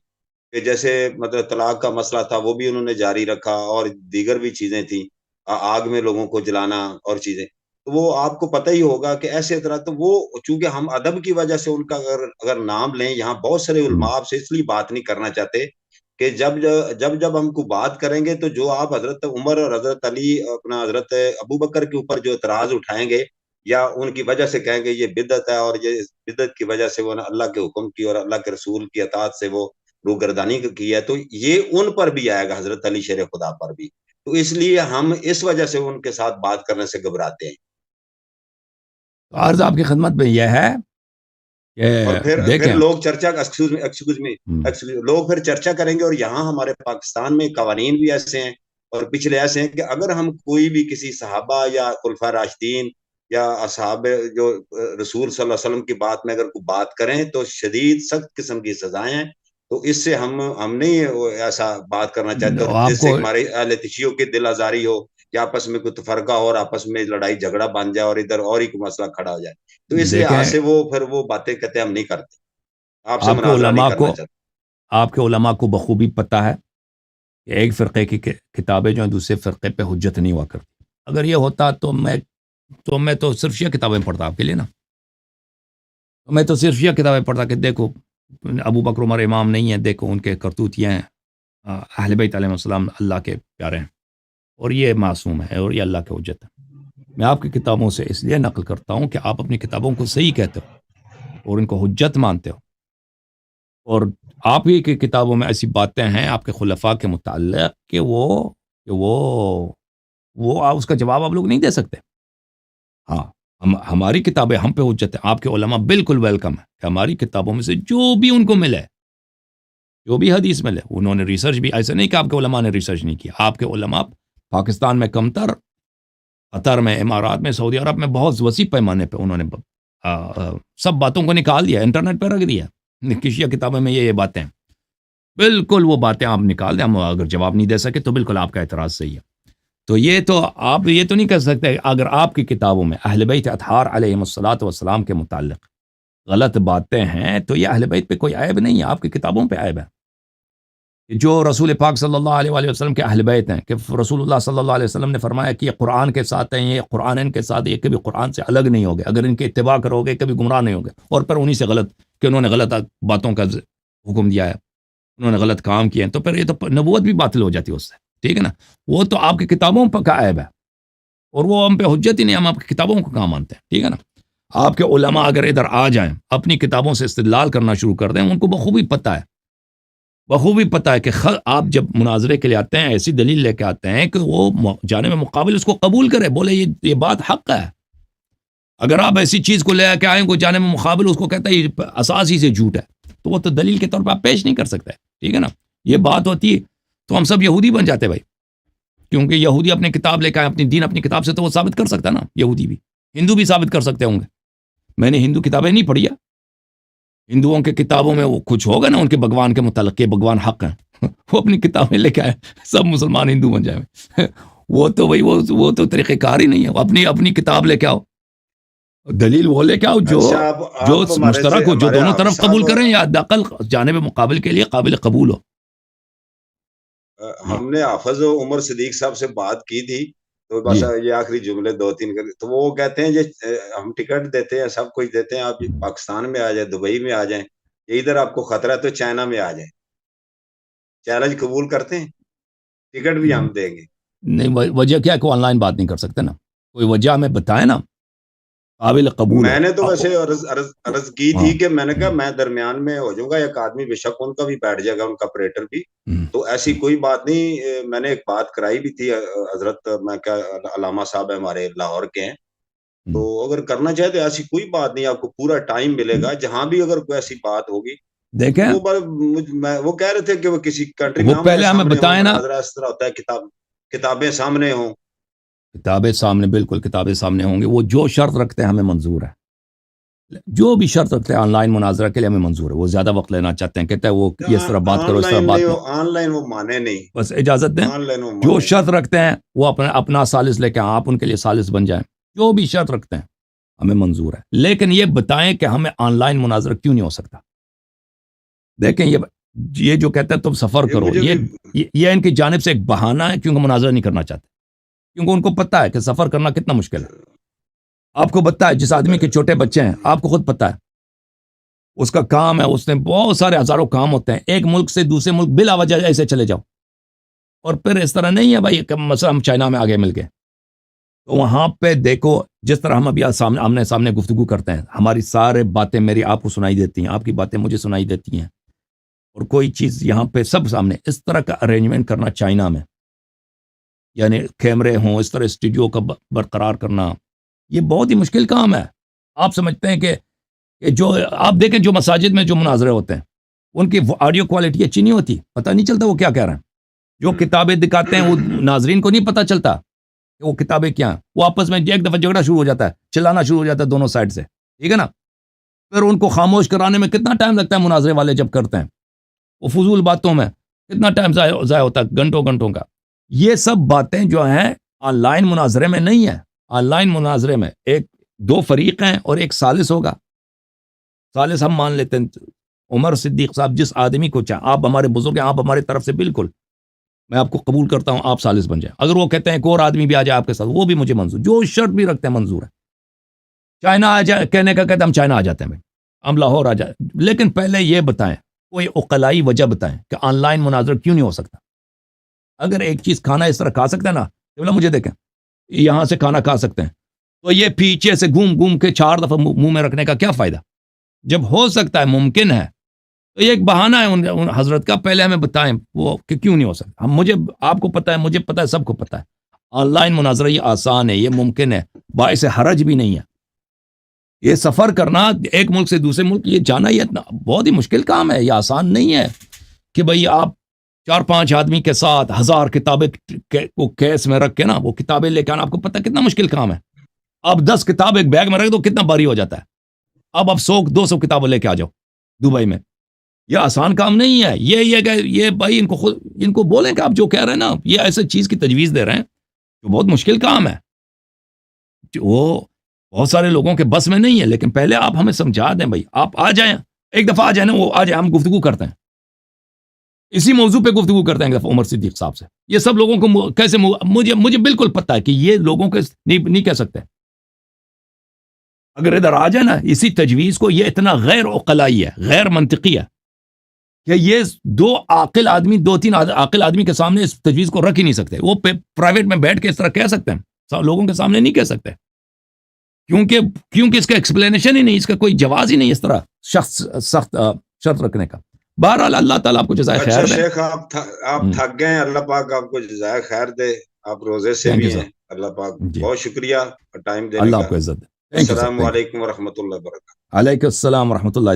کہ جیسے مطلب طلاق کا مسئلہ تھا وہ بھی انہوں نے جاری رکھا، اور دیگر بھی چیزیں تھیں، آگ میں لوگوں کو جلانا اور چیزیں. تو وہ آپ کو پتہ ہی ہوگا کہ ایسے طرح، تو وہ چونکہ ہم ادب کی وجہ سے ان کا اگر نام لیں، یہاں بہت سارے علماء آپ سے اس لیے بات نہیں کرنا چاہتے کہ جب ہم کو بات کریں گے تو جو آپ حضرت عمر اور حضرت علی، اپنا حضرت ابو بکر کے اوپر جو اعتراض اٹھائیں گے یا ان کی وجہ سے کہیں گے یہ بدعت ہے، اور یہ بدعت کی وجہ سے وہ اللہ کے حکم کی اور اللہ کے رسول کی اطاعت سے وہ روگردانی کی ہے، تو یہ ان پر بھی آئے گا، حضرت علی شیر خدا پر بھی. تو اس لیے ہم اس وجہ سے ان کے ساتھ بات کرنے سے گھبراتے ہیں. عرض آپ کی خدمت میں یہ ہے اور کہ پھر لوگ چرچا لوگ پھر چرچا کریں گے، اور یہاں ہمارے پاکستان میں قوانین بھی ایسے ہیں اور پچھلے ایسے ہیں کہ اگر ہم کوئی بھی کسی صحابہ یا خلفاء راشدین یا اصحاب جو رسول صلی اللہ علیہ وسلم کی بات میں اگر کوئی بات کریں تو شدید سخت قسم کی سزائیں ہیں. تو اس سے ہم نہیں ایسا بات کرنا چاہتے، اور آپ جس سے کو ہمارے اہل تشیعوں کی دل آزاری ہو کہ آپس میں کوئی تفرقہ ہو اور آپس میں لڑائی جھگڑا بن جائے اور ادھر اور ہی کوئی مسئلہ کھڑا ہو جائے، تو اس لحاظ دیکھیں سے وہ پھر وہ باتیں کہتے ہیں ہم نہیں کرتے، آپ سے آپ کے مناظرہ نہیں علماء کرنا کو چاہتے۔ آپ کے علماء کو بخوبی پتہ ہے کہ ایک فرقے کی کتابیں جو ہیں دوسرے فرقے پہ حجت نہیں ہوا کرتی. اگر یہ ہوتا تو میں تو صرف یہ کتابیں پڑھتا آپ کے لیے نا. میں تو صرف یہ کتابیں پڑھتا کہ دیکھو ابو بکر عمر امام نہیں ہیں، دیکھو ان کے کرتوت یہ ہیں، اہل بیت علیہ السلام اللہ کے پیارے ہیں، اور یہ معصوم ہے اور یہ اللہ کے حجت ہے. میں آپ کی کتابوں سے اس لیے نقل کرتا ہوں کہ آپ اپنی کتابوں کو صحیح کہتے ہو اور ان کو حجت مانتے ہو، اور آپ ہی کی کتابوں میں ایسی باتیں ہیں آپ کے خلفاء کے متعلق کہ وہ اس کا جواب آپ لوگ نہیں دے سکتے. ہاں، ہماری کتابیں ہم پہ حجت ہیں، آپ کے علماء بالکل ویلکم ہے کہ ہماری کتابوں میں سے جو بھی ان کو ملے، جو بھی حدیث ملے، انہوں نے ریسرچ بھی، ایسے نہیں کہ آپ کے علماء نے ریسرچ نہیں کیا. آپ کے علماء پاکستان میں کمتر، قطر میں، امارات میں، سعودی عرب میں بہت وسیع پیمانے پہ انہوں نے سب باتوں کو نکال دیا، انٹرنیٹ پہ رکھ دیا. کسی کتابوں میں یہ باتیں بالکل وہ باتیں آپ نکال دیں، ہم اگر جواب نہیں دے سکے تو بالکل آپ کا اعتراض صحیح ہے. تو یہ تو آپ یہ تو نہیں کر سکتے اگر آپ کی کتابوں میں اہل بیت اطہار علیہم الصلوۃ والسلام کے متعلق غلط باتیں ہیں تو یہ اہل بیت پہ کوئی عیب نہیں ہے، آپ کی کتابوں پہ عیب ہے. جو رسول پاک صلی اللہ علیہ وآلہ وسلم کے اہل بیت ہیں کہ رسول اللہ صلی اللہ علیہ وسلم نے فرمایا کہ یہ قرآن کے ساتھ ہیں، یہ قرآن ان کے ساتھ، یہ کبھی قرآن سے الگ نہیں ہوگے، اگر ان کے اتباع کرو گے کبھی گمراہ نہیں ہوگے. اور پھر انہی سے غلط کہ انہوں نے غلط باتوں کا حکم دیا ہے، انہوں نے غلط کام کیے ہیں، تو پھر یہ تو نبوت بھی باطل ہو جاتی ہے اس سے. ٹھیک ہے نا، وہ تو آپ کی کتابوں کا عیب ہے اور وہ ہم پہ حجت ہی نہیں، ہم آپ کی کتابوں کو کہاں مانتے ہیں. ٹھیک ہے نا. آپ کے علماء اگر ادھر آ جائیں، اپنی کتابوں سے استدلال کرنا شروع کر دیں، ان کو بخوبی پتہ ہے کہ آپ جب مناظرے کے لیے آتے ہیں ایسی دلیل لے کے آتے ہیں کہ وہ جانب مقابل اس کو قبول کرے، بولے یہ بات حق ہے. اگر آپ ایسی چیز کو لے کے آئیں کوئی جانب مقابل اس کو کہتا ہے یہ اساس ہی سے جھوٹ ہے، تو وہ تو دلیل کے طور پہ آپ پیش نہیں کر سکتے. ٹھیک ہے نا. یہ بات ہوتی تو ہم سب یہودی بن جاتے بھائی، کیونکہ یہودی اپنی کتاب لے کے آئے، اپنی دین اپنی کتاب سے تو وہ ثابت کر سکتا ہے نا. یہودی بھی، ہندو بھی ثابت کر سکتے ہوں گے. میں نے ہندو کتابیں نہیں پڑھی ہے، ہندوؤں کے کتابوں میں وہ کچھ ہوگا نا ان کے بھگوان کے متعلق کہ بھگوان حق ہیں وہ اپنی کتابیں لے کے آئے، سب مسلمان ہندو بن جائیں. وہ تو بھائی وہ تو طریقہ کار ہی نہیں ہے. اپنی کتاب لے کے آؤ، دلیل وہ لے کے آؤ جو اچھا جو آپ مشترک ہو، جو ہمارے دونوں حافظ طرف قبول صاحب، کریں یا دقل جانب مقابل کے لیے قابل قبول ہو. ہاں ہم نے حافظ عمر صدیق صاحب سے بات کی تھی، تو بس جی یہ آخری جملے 2-3 کر، تو وہ کہتے ہیں ہم ٹکٹ دیتے ہیں، سب کچھ دیتے ہیں، آپ پاکستان میں آ جائیں، دبئی میں آ جائیں، یہ ادھر آپ کو خطرہ ہے تو چائنا میں آ جائیں، چیلنج قبول کرتے ہیں، ٹکٹ بھی ہم دیں گے. نہیں، وجہ کیا کہ آن لائن بات نہیں کر سکتے نا، کوئی وجہ ہمیں بتائے نا قابل قبول میں ہو. نے تو ویسے عرض کی ہاں تھی کہ میں نے کہا میں درمیان میں ہو جاؤں گا، ایک آدمی بے شک ان کا بھی بیٹھ جائے گا، ان کا آپریٹر بھی، تو ایسی کوئی بات نہیں. میں نے ایک بات کرائی بھی تھی حضرت، میں کیا علامہ صاحب ہمارے لاہور کے ہیں، تو اگر کرنا چاہے تو ایسی کوئی بات نہیں، آپ کو پورا ٹائم ملے گا، جہاں بھی اگر کوئی ایسی بات ہوگی. دیکھیں وہ کہہ رہے تھے کہ وہ کسی کنٹری وہ میں آمنے پہلے ہمیں سامنے ہوں، بتائیں نا، مناظرہ اس طرح ہوتا ہے، کتابیں سامنے ہوں. کتابیں سامنے، بالکل کتابیں سامنے ہوں گے. وہ جو شرط رکھتے ہیں ہمیں منظور ہے، جو بھی شرط رکھتے ہیں آن لائن مناظرہ کے لیے ہمیں منظور ہے. وہ زیادہ وقت لینا چاہتے ہیں، کہتے ہیں وہ یہ اس طرح بات کرو، اس طرح بات نہیں. آن لائن وہ مانے نہیں، بس اجازت دیں، آن لائن وہ جو مانے. شرط رکھتے ہیں وہ اپنا ثالث لے کے آپ ان کے لیے ثالث بن جائیں. جو بھی شرط رکھتے ہیں ہمیں منظور ہے، لیکن یہ بتائیں کہ ہمیں آن لائن مناظرہ کیوں نہیں ہو سکتا. دیکھیں یہ جو کہتے ہیں تم سفر کرو، مجھے بھی یہ ان کی جانب سے ایک بہانہ ہے، کیونکہ مناظرہ نہیں کرنا چاہتے، کیونکہ ان کو پتہ ہے کہ سفر کرنا کتنا مشکل ہے. آپ کو پتہ ہے جس آدمی کے چھوٹے بچے ہیں، آپ کو خود پتہ ہے اس کا کام ہے، اس نے بہت سارے ہزاروں کام ہوتے ہیں، ایک ملک سے دوسرے ملک بلا وجہ ایسے چلے جاؤ. اور پھر اس طرح نہیں ہے بھائی کہ مثلا ہم چائنا میں آگے مل گئے، تو وہاں پہ دیکھو جس طرح ہم ابھی آمنے سامنے گفتگو کرتے ہیں، ہماری سارے باتیں میری آپ کو سنائی دیتی ہیں، آپ کی باتیں مجھے سنائی دیتی ہیں، اور کوئی چیز یہاں پہ سب سامنے. اس طرح کا ارینجمنٹ کرنا چائنا میں، یعنی کیمرے ہوں، اس طرح اسٹوڈیو کا برقرار کرنا، یہ بہت ہی مشکل کام ہے. آپ سمجھتے ہیں کہ جو آپ دیکھیں جو مساجد میں جو مناظرے ہوتے ہیں ان کی آڈیو کوالٹی اچھی نہیں ہوتی، پتہ نہیں چلتا وہ کیا کہہ رہے ہیں. جو کتابیں دکھاتے ہیں وہ ناظرین کو نہیں پتہ چلتا کہ وہ کتابیں کیا ہیں. وہ آپس میں ایک دفعہ جھگڑا شروع ہو جاتا ہے، چلانا شروع ہو جاتا ہے دونوں سائڈ سے. ٹھیک ہے نا. پھر ان کو خاموش کرانے میں کتنا ٹائم لگتا ہے مناظرے والے جب کرتے ہیں. وہ فضول باتوں میں کتنا ٹائم ضائع ہوتا ہے، گھنٹوں گھنٹوں کا. یہ سب باتیں جو ہیں آن لائن مناظرے میں نہیں ہیں. آن لائن مناظرے میں ایک دو فریق ہیں اور ایک ثالث ہوگا. ثالث ہم مان لیتے ہیں عمر صدیق صاحب، جس آدمی کو چاہے، آپ ہمارے بزرگ ہیں، آپ ہمارے طرف سے بالکل میں آپ کو قبول کرتا ہوں، آپ ثالث بن جائیں. اگر وہ کہتے ہیں ایک اور آدمی بھی آ جائے آپ کے ساتھ، وہ بھی مجھے منظور، جو شرط بھی رکھتے ہیں منظور ہے. چائنا آ جائے کہنے کا کہتے ہیں ہم چائنا آ جاتے ہیں بھائی، ہم لاہور آ جائے. لیکن پہلے یہ بتائیں، کوئی عقلائی وجہ بتائیں کہ آن لائن مناظر کیوں نہیں ہو سکتا. اگر ایک چیز کھانا اس طرح کھا سکتے ہیں نا، بولا مجھے دیکھیں یہاں سے کھانا کھا سکتے ہیں، تو یہ پیچھے سے گھوم گھوم کے 4 دفعہ منہ میں رکھنے کا کیا فائدہ؟ جب ہو سکتا ہے، ممکن ہے، تو یہ ایک بہانہ ہے ان حضرت کا. پہلے ہمیں بتائیں وہ کہ کیوں نہیں ہو سکتا. ہم مجھے آپ کو پتہ ہے، مجھے پتہ ہے، سب کو پتہ ہے آن لائن مناظرہ یہ آسان ہے، یہ ممکن ہے، باعث حرج بھی نہیں ہے. یہ سفر کرنا ایک ملک سے دوسرے ملک، یہ جانا یہ اتنا بہت ہی مشکل کام ہے. یہ آسان نہیں ہے کہ بھئی آپ 4-5 آدمی کے ساتھ 1000 کتابیں کو کیس میں رکھ کے نا وہ کتابیں لے کے آنا، آپ کو پتہ کتنا مشکل کام ہے. اب 10 کتاب ایک بیگ میں رکھ دو کتنا بھاری ہو جاتا ہے. اب 100-200 کتابیں لے کے آ جاؤ دبئی میں. یہ آسان کام نہیں ہے. یہ بھائی ان کو بولیں کہ آپ جو کہہ رہے ہیں نا، یہ ایسے چیز کی تجویز دے رہے ہیں جو بہت مشکل کام ہے، وہ بہت سارے لوگوں کے بس میں نہیں ہے. لیکن پہلے آپ ہمیں سمجھا دیں بھائی، آپ آ جائیں، ایک دفعہ آ جائیں نا، وہ آ جائیں، ہم گفتگو کرتے ہیں اسی موضوع پہ گفتگو کرتے ہیں ایک دفعہ عمر صدیق صاحب سے. یہ سب لوگوں کو کیسے مجھے بالکل پتہ ہے کہ یہ لوگوں کے نہیں کہہ سکتے. اگر ادھر آ جائے نا اسی تجویز کو، یہ اتنا غیر عقلائی ہے، غیر منطقی ہے کہ یہ 2-3 عاقل آدمی کے سامنے اس تجویز کو رکھ ہی نہیں سکتے. وہ پرائیویٹ میں بیٹھ کے اس طرح کہہ سکتے ہیں، لوگوں کے سامنے نہیں کہہ سکتے، کیونکہ اس کا ایکسپلینیشن ہی نہیں، اس کا کوئی جواز ہی نہیں اس طرح سخت شرط رکھنے کا. بہرحال اللہ تعالیٰ آپ کو جزائے خیر دے. شیخ آپ تھک گئے ہیں، اللہ پاک آپ کو جزائے خیر دے. آپ روزے سے بھی ہیں، اللہ پاک بہت شکریہ ٹائم دینے کا. اللہ آپ کو عزت دے. السلام علیکم ورحمۃ اللہ وبرکاتہ. علیکم السلام ورحمۃ اللہ.